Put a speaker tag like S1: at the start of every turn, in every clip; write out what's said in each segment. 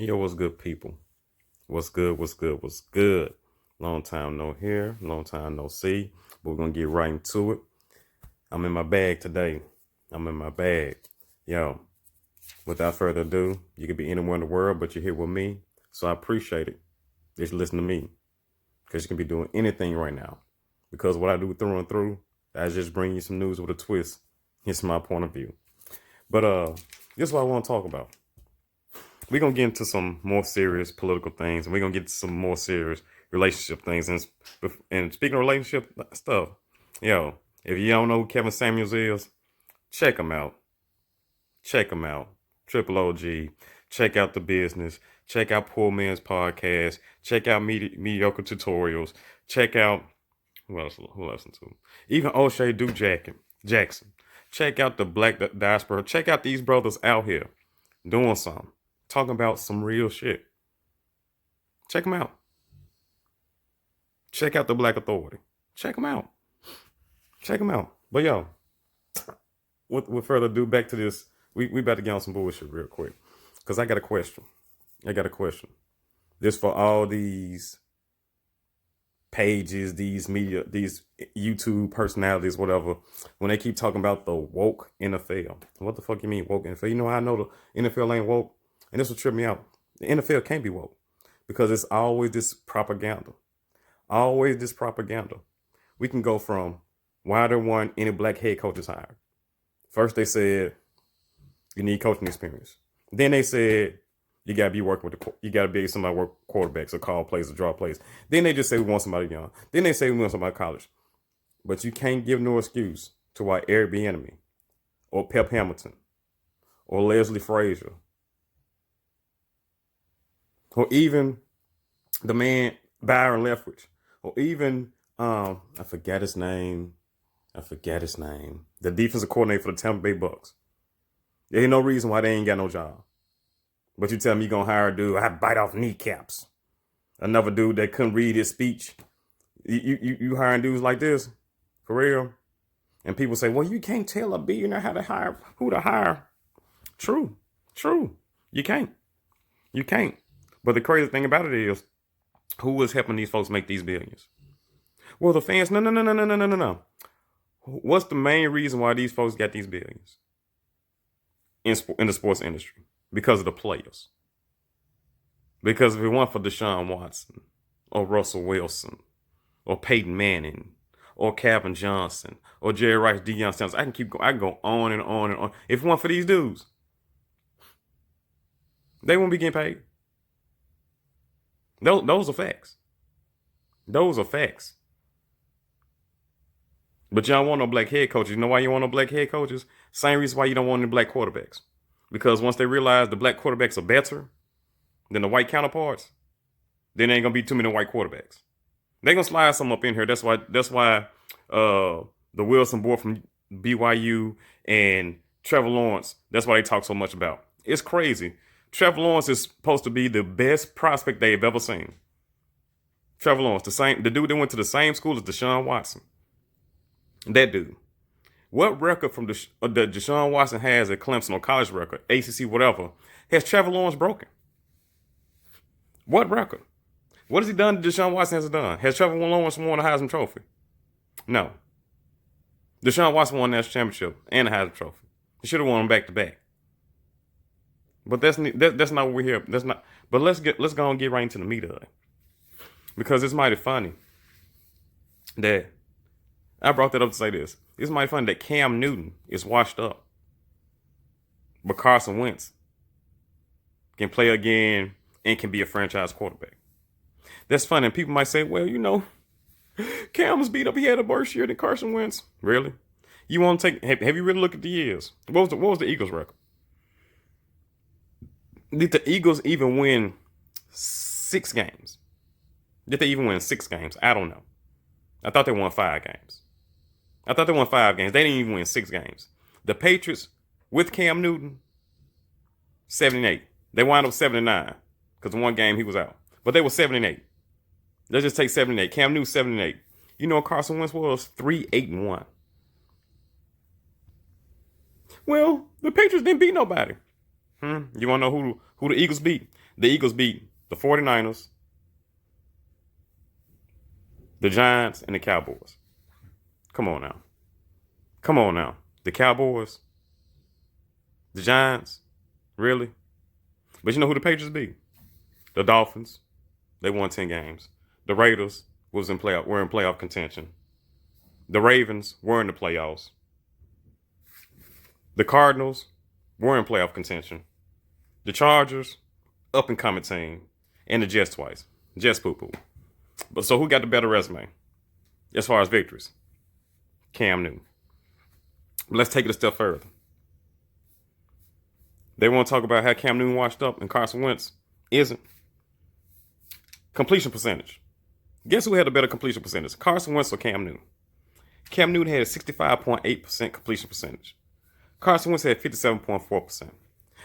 S1: Yo, what's good, people? What's good? What's good? What's good? Long time no hear, long time no see. But we're gonna get right into it. I'm in my bag today. I'm in my bag. Yo, without further ado, you could be anywhere in the world, but you're here with me. So I appreciate it. Just listen to me. Because you can be doing anything right now. Because what I do through and through, I just bring you some news with a twist. It's my point of view. But this is what I want to talk about. We're going to get into some more serious political things, and we're going to get to some more serious relationship things. And speaking of relationship stuff, yo, if you don't know who Kevin Samuels is, check him out. Check him out. Triple OG. Check out The Business. Check out Poor Man's Podcast. Check out Mediocre Tutorials. Check out, who else listen to? Even O'Shea Duke Jackson. Check out the Black Diaspora. Check out these brothers out here doing something. Talking about some real shit. Check them out. Check out the Black Authority. Check them out. Check them out. But yo, with further ado, back to this. We about to get on some bullshit real quick. Because I got a question. This for all these pages, these media, these YouTube personalities, whatever, when they keep talking about the woke NFL. What the fuck you mean woke NFL? You know how I know the NFL ain't woke? And this will trip me out. The NFL can't be woke because it's always this propaganda. Always this propaganda. We can go from why there weren't any black head coaches hired. First they said you need coaching experience. Then they said you gotta be working with you gotta be somebody work quarterbacks or call plays or draw plays. Then they just say we want somebody young. Then they say we want somebody college. But you can't give no excuse to why Eric Bieniemy or Pep Hamilton or Leslie Frazier or even the man Byron Leftwich, or even I forgot his name. The defensive coordinator for the Tampa Bay Bucks. There ain't no reason why they ain't got no job. But you tell me you gonna hire a dude, I bite off kneecaps. Another dude that couldn't read his speech. You hiring dudes like this? For real? And people say, well, you can't tell a billionaire how to hire, who to hire. True. You can't. But the crazy thing about it is, who is helping these folks make these billions? Well, the fans, no. What's the main reason why these folks got these billions in the sports industry? Because of the players. Because if it weren't for Deshaun Watson, or Russell Wilson, or Peyton Manning, or Calvin Johnson, or Jerry Rice, Deion Sanders, I can go on and on and on. If it weren't for these dudes, they wouldn't be getting paid. Those are facts. But you don't want no black head coaches. You know why you want no black head coaches? Same reason why you don't want any black quarterbacks. Because once they realize the black quarterbacks are better than the white counterparts, then there ain't gonna be too many white quarterbacks. They're gonna slide some up in here. That's why the Wilson boy from BYU and Trevor Lawrence, that's why they talk so much about. It's crazy. Trevor Lawrence is supposed to be the best prospect they've ever seen. Trevor Lawrence, the dude that went to the same school as Deshaun Watson. That dude. What record that Deshaun Watson has at Clemson, or college record, ACC, whatever, has Trevor Lawrence broken? What record? What has he done that Deshaun Watson hasn't done? Has Trevor Lawrence won a Heisman Trophy? No. Deshaun Watson won a national championship and a Heisman Trophy. He should have won them back to back. But that's not what we're here. That's not. But let's go and get right into the meat of it, because it's mighty funny that I brought that up to say this. It's mighty funny that Cam Newton is washed up, but Carson Wentz can play again and can be a franchise quarterback. That's funny. And people might say, well, you know, Cam was beat up. He had a worse year than Carson Wentz. Really? You want to take? Have you really looked at the years? What was the Eagles' record? Did the Eagles even win 6 games? Did they even win 6 games? I don't know. I thought they won 5 games. They didn't even win 6 games. The Patriots, with Cam Newton, 7-8. They wound up 7-9 because one game he was out. But they were 7-8. Let's just take 7-8. Cam Newton 7-8. You know what Carson Wentz was? 3-8-1. Well, the Patriots didn't beat nobody. You want to know who the Eagles beat? The Eagles beat the 49ers, the Giants, and the Cowboys. Come on now. Come on now. The Cowboys, the Giants, really? But you know who the Patriots beat? The Dolphins. They won 10 games. The Raiders were in playoff contention. The Ravens were in the playoffs. The Cardinals were in playoff contention. The Chargers, up and coming team. And the Jets twice. Jets poo-poo. But so who got the better resume as far as victories? Cam Newton. But let's take it a step further. They want to talk about how Cam Newton washed up and Carson Wentz isn't. Completion percentage. Guess who had a better completion percentage? Carson Wentz or Cam Newton? Cam Newton had a 65.8% completion percentage. Carson Wentz had 57.4%.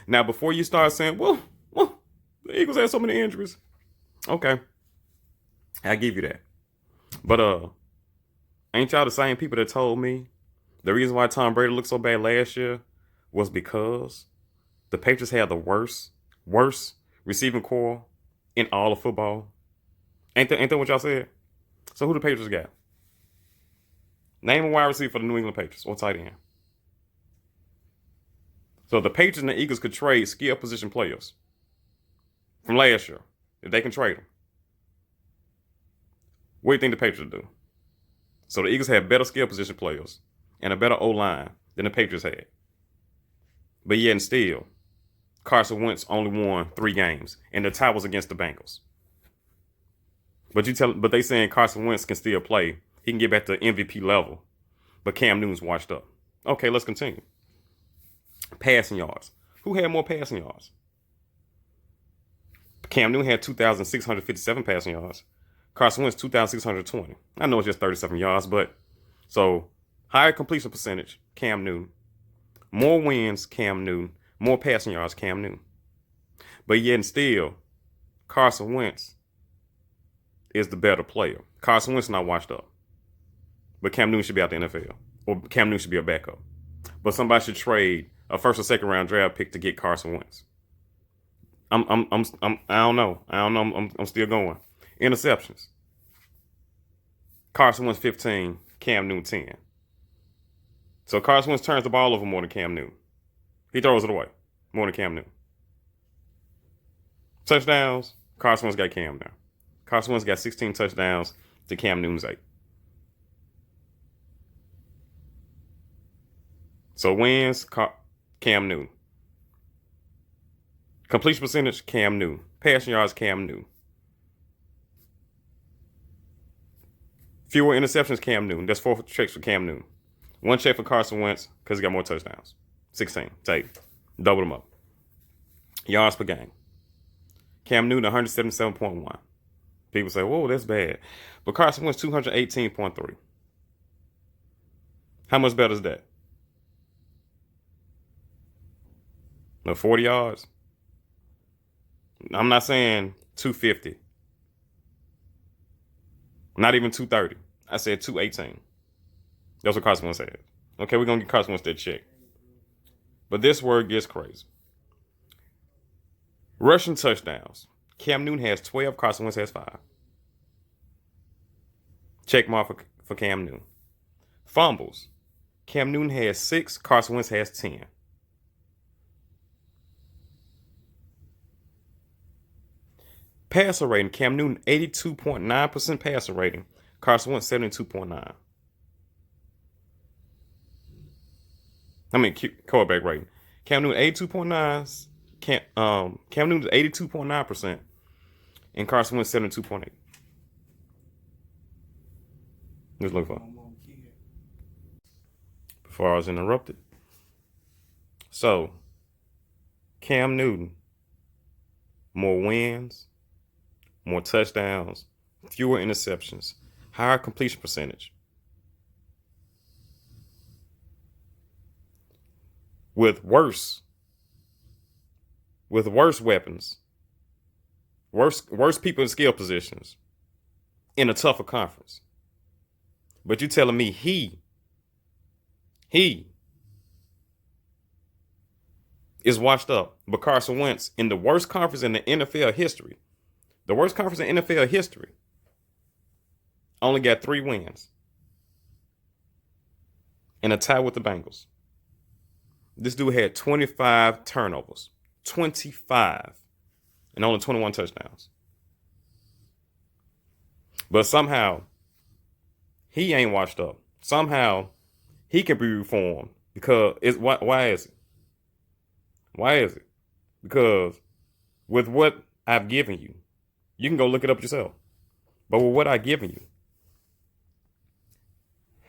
S1: Now, before you start saying, well, the Eagles had so many injuries. Okay. I give you that. But ain't y'all the same people that told me the reason why Tom Brady looked so bad last year was because the Patriots had the worst receiving core in all of football? Ain't that what y'all said? So who the Patriots got? Name a wide receiver for the New England Patriots or tight end. So the Patriots and the Eagles could trade skill position players from last year if they can trade them. What do you think the Patriots do? So the Eagles have better skill position players and a better O-line than the Patriots had. But yet and still, Carson Wentz only won 3 games, and the tie was against the Bengals. But they saying Carson Wentz can still play. He can get back to MVP level. But Cam Newton's washed up. Okay, let's continue. Passing yards. Who had more passing yards? Cam Newton had 2,657 passing yards. Carson Wentz, 2,620. I know it's just 37 yards, but so higher completion percentage, Cam Newton. More wins, Cam Newton. More passing yards, Cam Newton. But yet and still, Carson Wentz is the better player. Carson Wentz not washed up. But Cam Newton should be out the NFL. Or Cam Newton should be a backup. But somebody should trade a first or second round draft pick to get Carson Wentz. I don't know. I'm still going. Interceptions. Carson Wentz 15, Cam Newton 10. So Carson Wentz turns the ball over more than Cam Newton. He throws it away more than Cam Newton. Touchdowns, Carson Wentz got Cam now. Carson Wentz got 16 touchdowns to Cam Newton's 8. So wins, Cam Newton. Completion percentage, Cam Newton. Passing yards, Cam Newton. Fewer interceptions, Cam Newton. That's 4 checks for Cam Newton. 1 check for Carson Wentz because he got more touchdowns. 16. Take. Double them up. Yards per game. Cam Newton, 177.1. People say, whoa, that's bad. But Carson Wentz, 218.3. How much better is that? No, 40 yards. I'm not saying 250. Not even 230. I said 218. That's what Carson Wentz said. Okay, we're going to get Carson Wentz that check. But this word gets crazy. Rushing touchdowns. Cam Newton has 12. Carson Wentz has 5. Check mark for Cam Newton. Fumbles. Cam Newton has 6. Carson Wentz has 10. Passer rating. Cam Newton 82.9% passer rating. Carson Wentz 72.9. Quarterback rating. Cam Newton 82.9. Cam Newton 82.9%. And Carson Wentz 72.8. Let's look for. Before I was interrupted. So, Cam Newton, more wins, more touchdowns, fewer interceptions, higher completion percentage. With worse weapons, worse people in skill positions, in a tougher conference. But you telling me he is washed up. But Carson Wentz, in the worst conference in the NFL history, only got 3 wins and a tie with the Bengals. This dude had 25 turnovers, 25, and only 21 touchdowns. But somehow, he ain't washed up. Somehow, he can be reformed. Because why is it? Why is it? Because with what I've given you, you can go look it up yourself. But with what I've given you,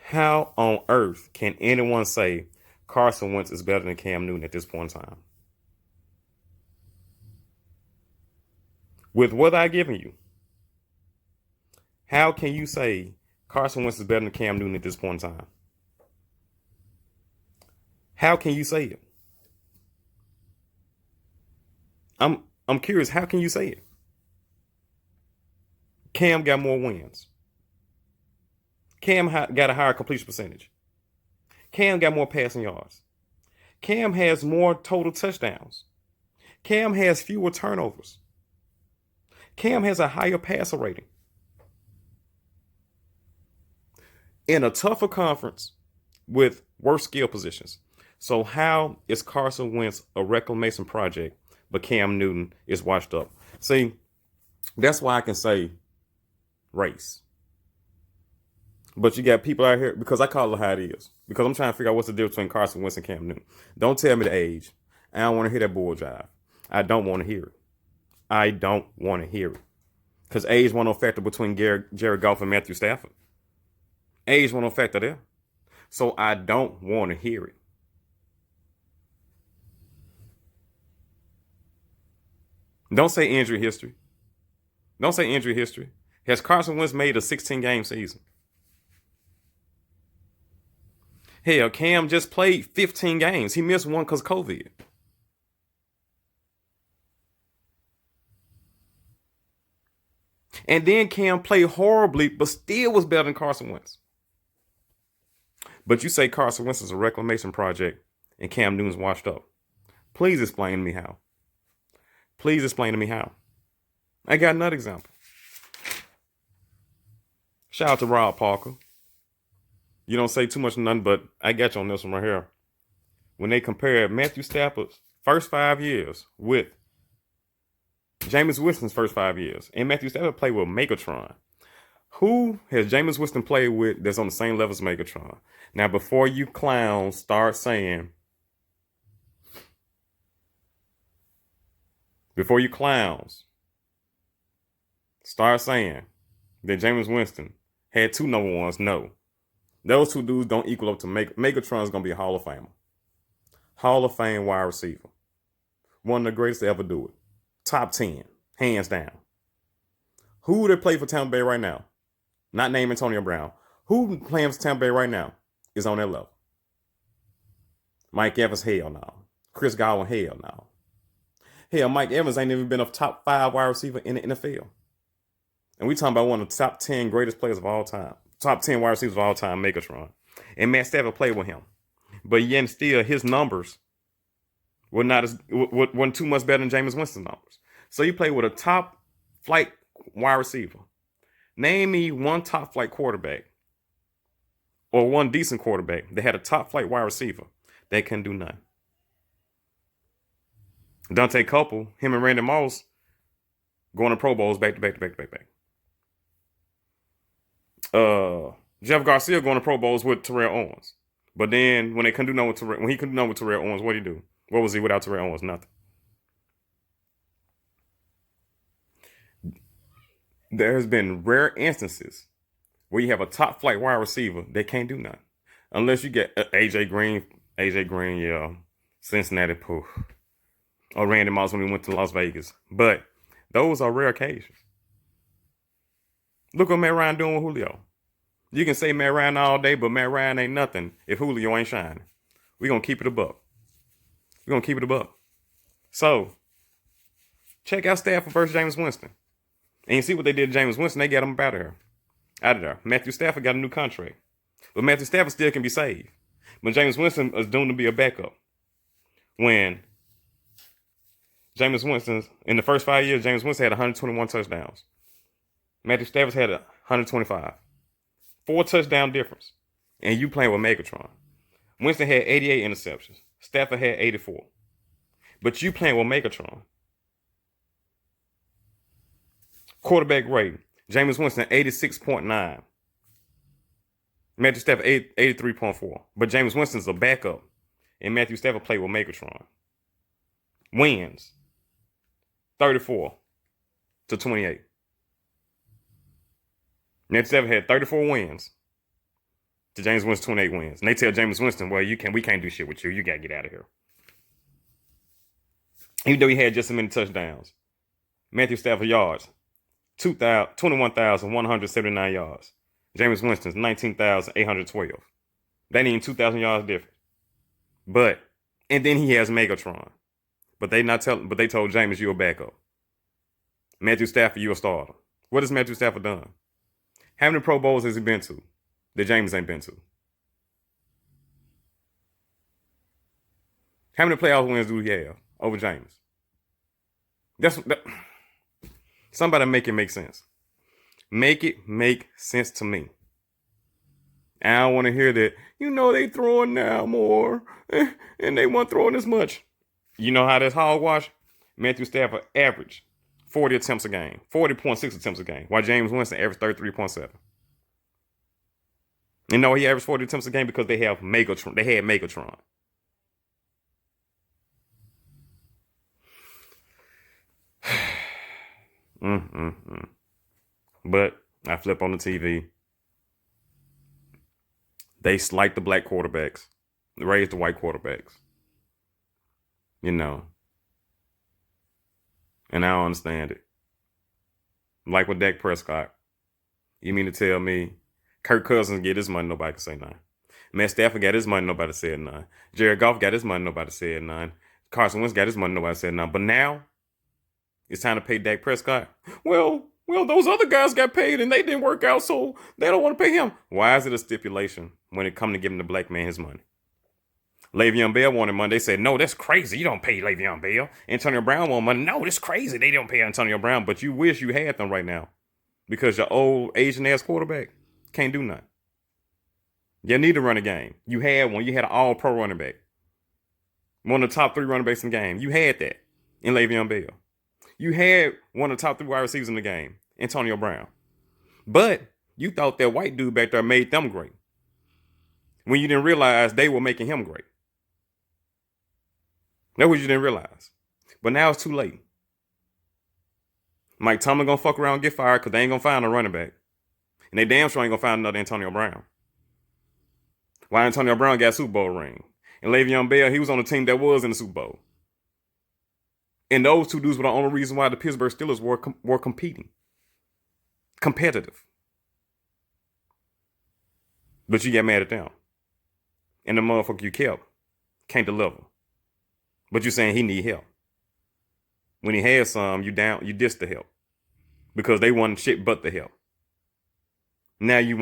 S1: how on earth can anyone say Carson Wentz is better than Cam Newton at this point in time? With what I've given you, how can you say Carson Wentz is better than Cam Newton at this point in time? How can you say it? I'm curious, how can you say it? Cam got more wins. Cam got a higher completion percentage. Cam got more passing yards. Cam has more total touchdowns. Cam has fewer turnovers. Cam has a higher passer rating. In a tougher conference with worse skill positions. So how is Carson Wentz a reclamation project, but Cam Newton is washed up? See, that's why I can say race. But you got people out here, because I call it how it is. Because I'm trying to figure out what's the difference between Carson Wentz and Cam Newton. Don't tell me the age. I don't want to hear that bull jive. I don't want to hear it. I don't want to hear it. Because age won't factor between Jared Goff and Matthew Stafford. Age won't factor there. So I don't want to hear it. Don't say injury history. Don't say injury history. Has Carson Wentz made a 16-game season? Hell, Cam just played 15 games. He missed one because of COVID. And then Cam played horribly, but still was better than Carson Wentz. But you say Carson Wentz is a reclamation project and Cam Newton's washed up. Please explain to me how. Please explain to me how. I got another example. Shout out to Rob Parker. You don't say too much of nothing, but I got you on this one right here. When they compared Matthew Stafford's first 5 years with Jameis Winston's first 5 years, and Matthew Stafford played with Megatron. Who has Jameis Winston played with that's on the same level as Megatron? Now, before you clowns start saying, that Jameis Winston had 2 number ones, no. Those 2 dudes don't equal up to Megatron's going to be a Hall of Famer. Hall of Fame wide receiver. One of the greatest to ever do it. Top 10, hands down. Who they play for Tampa Bay right now? Not name Antonio Brown. Who playing for Tampa Bay right now is on that level? Mike Evans, hell no. Chris Godwin, hell no. Hell, Mike Evans ain't even been a top 5 wide receiver in the NFL. And we talking about one of the top 10 greatest players of all time. Top 10 wide receivers of all time, Megatron. And Matt Stafford played with him. But yet still, his numbers weren't too much better than Jameis Winston's numbers. So you play with a top flight wide receiver. Name me one top flight quarterback or one decent quarterback that had a top flight wide receiver that can do nothing. Dante Culpel, him and Randy Moss going to Pro Bowls back to back. Jeff Garcia going to Pro Bowls with Terrell Owens. But then when he couldn't do nothing with Terrell Owens, what did he do? What was he without Terrell Owens? Nothing. There has been rare instances where you have a top flight wide receiver that can't do nothing. Unless you get AJ Green, yeah, Cincinnati, poof. Or Randy Moss when we went to Las Vegas. But those are rare occasions. Look what Matt Ryan doing with Julio. You can say Matt Ryan all day, but Matt Ryan ain't nothing if Julio ain't shining. We're going to keep it a buck. So, check out Stafford versus Jameis Winston. And you see what they did to Jameis Winston. They got him out of there. Matthew Stafford got a new contract. But Matthew Stafford still can be saved. But Jameis Winston is doomed to be a backup. When Jameis Winston, in the first 5 years, Jameis Winston had 121 touchdowns. Matthew Stafford had 125. 4 touchdown difference. And you playing with Megatron. Winston had 88 interceptions. Stafford had 84. But you playing with Megatron. Quarterback rating. Jameis Winston, 86.9. Matthew Stafford, 83.4. But Jameis Winston's a backup. And Matthew Stafford played with Megatron. Wins. 34-28. Matthew Stafford had 34 wins to Jameis Winston 28 wins. And they tell Jameis Winston, well, we can't do shit with you. You got to get out of here. Even though he had just as many touchdowns. Matthew Stafford yards, 21,179 yards. Jameis Winston's 19,812. That ain't even 2,000 yards different. And then he has Megatron. But they told Jameis you a backup. Matthew Stafford, you a starter. What has Matthew Stafford done? How many Pro Bowls has he been to that Jameis ain't been to? How many playoff wins do he have over Jameis? Somebody make it make sense. Make it make sense to me. I don't want to hear that, they throwing now more and they weren't throwing as much. You know how that's hogwash? Matthew Stafford averaged 40 attempts a game, 40.6 attempts a game, while Jameis Winston averaged 33.7. He averaged 40 attempts a game because they have Megatron. They had Megatron. But I flip on the TV. They slight the black quarterbacks, raise the white quarterbacks. And I don't understand it. Like with Dak Prescott, you mean to tell me Kirk Cousins get his money, nobody can say nothing. Matt Stafford got his money, nobody said nothing. Jared Goff got his money, nobody said nothing. Carson Wentz got his money, nobody said nothing. But now it's time to pay Dak Prescott. Well, those other guys got paid and they didn't work out, so they don't want to pay him. Why is it a stipulation when it comes to giving the black man his money? Le'Veon Bell wanted money. They said, no, that's crazy. You don't pay Le'Veon Bell. Antonio Brown wanted money. No, that's crazy. They don't pay Antonio Brown. But you wish you had them right now because your old Asian-ass quarterback can't do nothing. You need to run a game. You had one. You had an all-pro running back. One of the top 3 running backs in the game. You had that in Le'Veon Bell. You had one of the top 3 wide receivers in the game, Antonio Brown. But you thought that white dude back there made them great when you didn't realize they were making him great. That's what you didn't realize. But now it's too late. Mike Tomlin gonna fuck around and get fired because they ain't gonna find a running back. And they damn sure ain't gonna find another Antonio Brown. Why Antonio Brown got a Super Bowl ring. And Le'Veon Bell, he was on a team that was in the Super Bowl. And those two dudes were the only reason why the Pittsburgh Steelers were competing. Competitive. But you got mad at them. And the motherfucker you kept can't deliver. But you're saying he need help. When he had some, you diss the help. Because they want shit but the help. Now you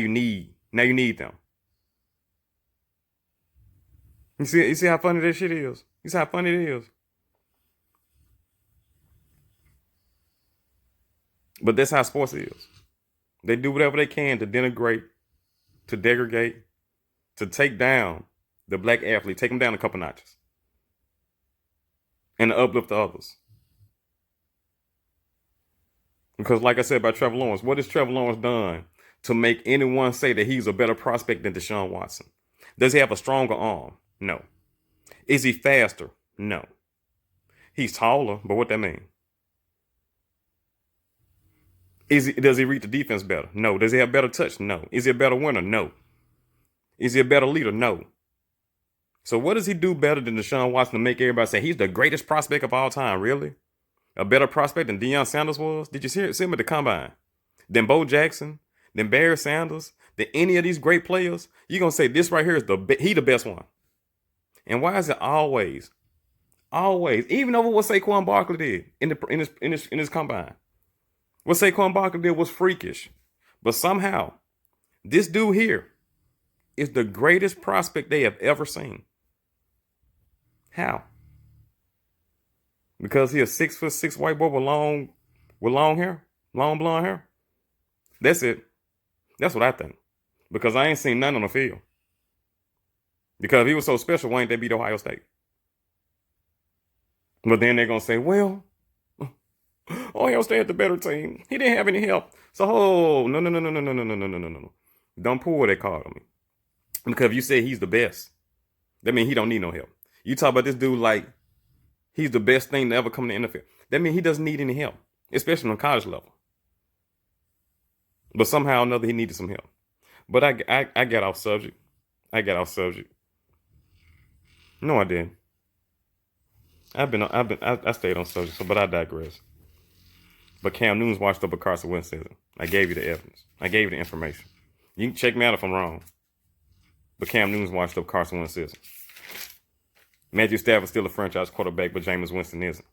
S1: need them. You see how funny that shit is? You see how funny it is? But that's how sports is. They do whatever they can to denigrate, to degrade, to take down the black athlete, take them down a couple notches. And to uplift the others. Because like I said about Trevor Lawrence, what has Trevor Lawrence done to make anyone say that he's a better prospect than Deshaun Watson? Does he have a stronger arm? No. Is he faster? No. He's taller, but what that mean? Does he read the defense better? No. Does he have better touch? No. Is he a better winner? No. Is he a better leader? No. So what does he do better than Deshaun Watson to make everybody say he's the greatest prospect of all time? Really? A better prospect than Deion Sanders was? Did you see him at the combine? Than Bo Jackson? Than Barry Sanders? Than any of these great players? You're going to say this right here is the best one. And why is it always, even over what Saquon Barkley did in his combine? What Saquon Barkley did was freakish. But somehow, this dude here is the greatest prospect they have ever seen. How? Because he a 6'6" white boy with long hair, long blonde hair. That's it. That's what I think. Because I ain't seen none on the field. Because if he was so special, why ain't they beat Ohio State? But then they're gonna say, well, Ohio State had the better team. He didn't have any help. So, oh, no. Don't pull what they called on me. Because if you say he's the best, that means he don't need no help. You talk about this dude like he's the best thing to ever come to the NFL. That means he doesn't need any help, especially on college level. But somehow or another, he needed some help. But I got off subject. No, I didn't. I stayed on subject, but I digress. But Cam Newton's washed up a Carson Wentz season. I gave you the evidence. I gave you the information. You can check me out if I'm wrong. But Cam Newton's washed up Carson Wentz season. Matthew Stafford's still a franchise quarterback, but Jameis Winston isn't.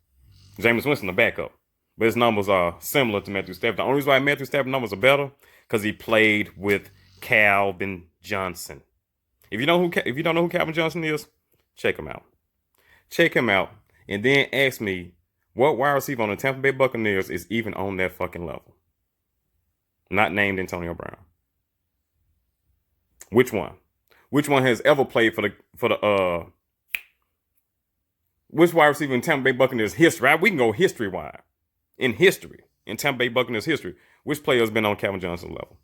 S1: Jameis Winston the backup. But his numbers are similar to Matthew Stafford. The only reason why Matthew Stafford's numbers are better because he played with Calvin Johnson. If you don't know who Calvin Johnson is, check him out. Check him out. And then ask me what wide receiver on the Tampa Bay Buccaneers is even on that fucking level. Not named Antonio Brown. Which one? Which one has ever played for the which wide receiver in Tampa Bay Buccaneers history? Right? We can go history wide. In history, in Tampa Bay Buccaneers history, which player has been on Calvin Johnson's level?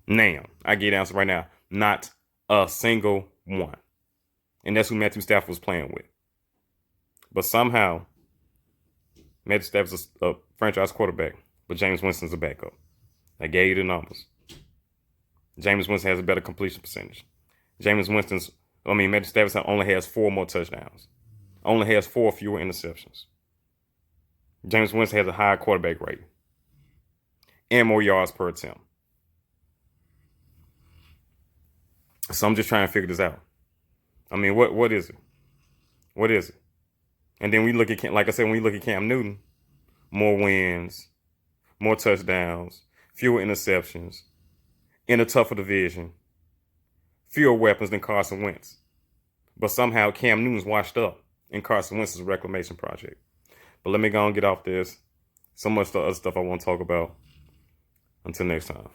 S1: Now, I get the answer right now. Not a single one. And that's who Matthew Stafford was playing with. But somehow, Matthew Stafford's a franchise quarterback, but Jameis Winston's a backup. I gave you the numbers. Jameis Winston has a better completion percentage. Matthew Stafford only has 4 more touchdowns. Only has 4 fewer interceptions. Jameis Winston has a higher quarterback rating. And more yards per attempt. So I'm just trying to figure this out. I mean, what is it? What is it? And then we look at, like I said, when we look at Cam Newton, more wins, more touchdowns, fewer interceptions, in a tougher division, fewer weapons than Carson Wentz. But somehow Cam Newton's washed up in Carson Wentz's reclamation project. But let me go and get off this. So much other stuff I want to talk about. Until next time.